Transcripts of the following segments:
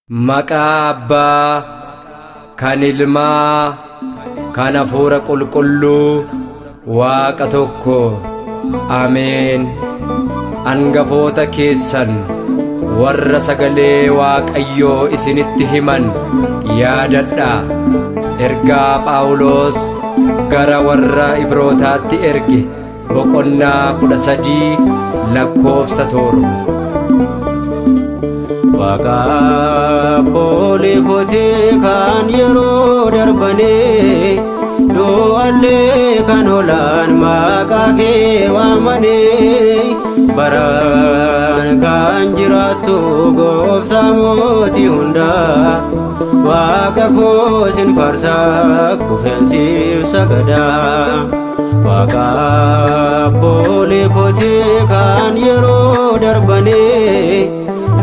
Maqaa Abbaa, kan Ilmaa, kan Hafuura Qulqulluu, Waaqa tokko. Ameen. Hangafoota keessan warra sagalee Waaqayyoo isinitti himan yaadadhaa. Ergaa Phaawulos gara warra Ibrootaatti erge boqonnaa 13 lakkoofsa 7. Waaqa booli kootee kan yeroo darbanii du'allee kan olaan maqaa kee waamanii baraan kan jiraattu gooftaa mootii hundaa Waaqa koo sin faarsaa kufeensiif sagadaa. Waaqa booli kootee kan yeroo darbanii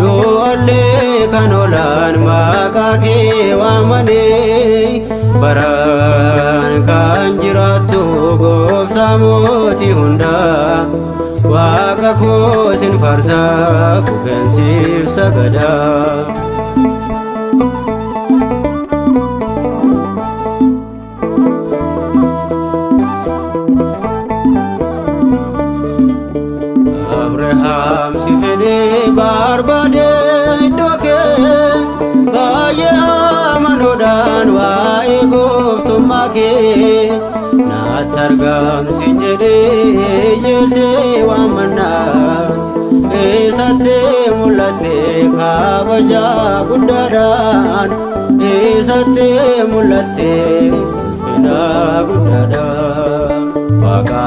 du'allee kan olaan maqaa kee waamanii baraan kan jiraattu gooftaa mootii hundaa Waaqa koo sin faarsaa kufeensiif sagadaa. Abrahaam si fedhee barbaade iddoo kee baay'ee amanuudhaan waa'ee gooftummaa kee naatti argamsi jedhee yeessee waamannaan eessatti mul'atte kabajaa guddaadhaan eessatti mul'atte ulfina guddaadhaan. Waaqa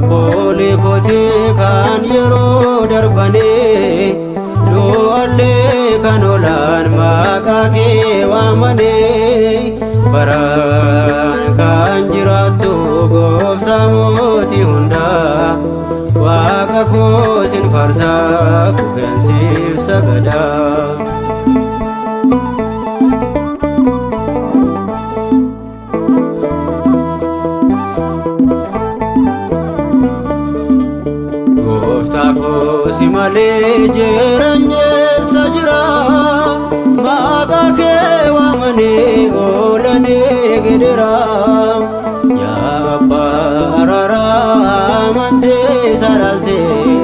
booli kootee kan yeroo darbanii du'allee kan olaan maqaa kee waamanii baraan kan jiraattu gooftaa mootii hundaa Waaqa koo sin faarsaa kufeensiif sagadaa. Gooftaa koo si malee jireenyeessa jira maqaa kee waamanii oolanii gidira. Yaa Abbaa araaraa amantee saraaltee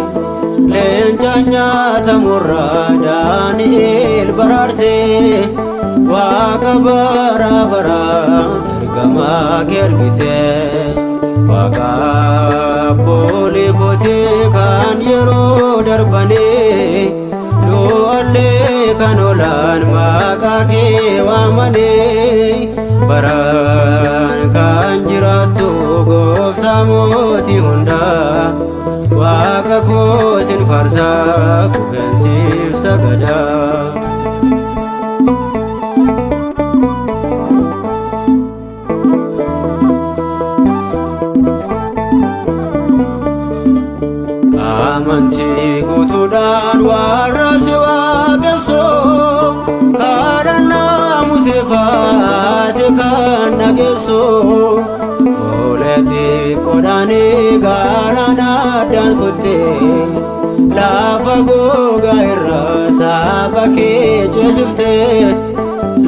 leenca nyaatamurraa Daani'eel baraartee Waaqa bara baraa ergamaa kee ergitee. Waaqa booli kootee kan yeroo darbanii du'allee kan olaan maqaa kee waamanii baraan kan jiraattu gooftaa mootii hundaa Waaqa koo sin faarsaa kufeensiif sagadaa. Amantii guutuudhaan warra si waaqessoo kadhannaa Musee faate kan dhageessoo ooletti qodaanii gaaraan addaan kuttee lafa gogaa irra saba kee ceesiftee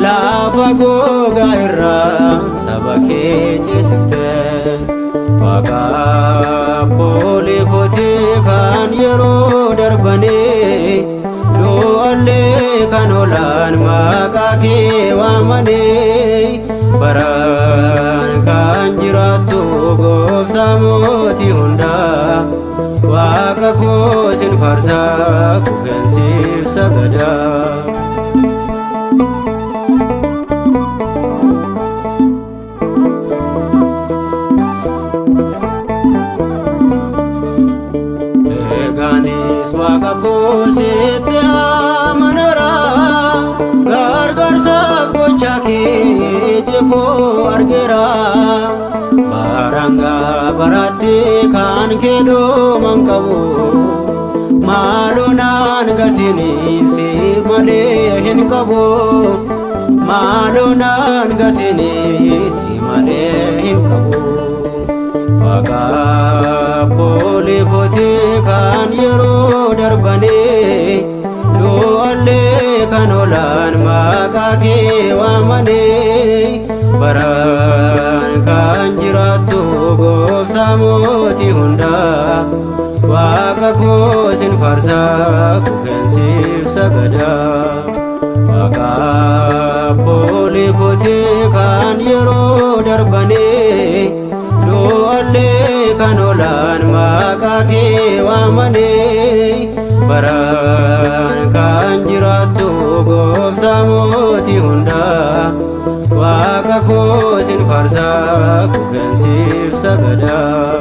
lafa gogaa irra saba kee ceesiftee. Waaqa booli kootee kan yeroo darbanii du'allee kan olaan maqaa kee waamanii baraan kan jiraattu gooftaa mootii hundaa Waaqa koo sin faarsaa kufeensiif sagadaa. Eegaanis Waaqa koo sitti amaneera gargaarsaaf gocha kee koo argeera barangaa baraatti kan kee dooman qabu maaloo naan gatiin si malee hin qabu maaloo naan gatiin si malee hin qabu. Waaqa booli kootee kan yeroo darbanii du'allee kan kan olaan maqaa kee waamanii baraan kan jiraattu gooftaa mootii hundaa waaqa koo sin faarsaa kufeensiif sagadaa waaqa abboolii kootee kan yeroo darbanii du'allee kan olaan maqaa kee waamanii baraan kan jiraattu gooftaa mootii hundaa waaqa koo sin faarsaa kufeensiif sagadaa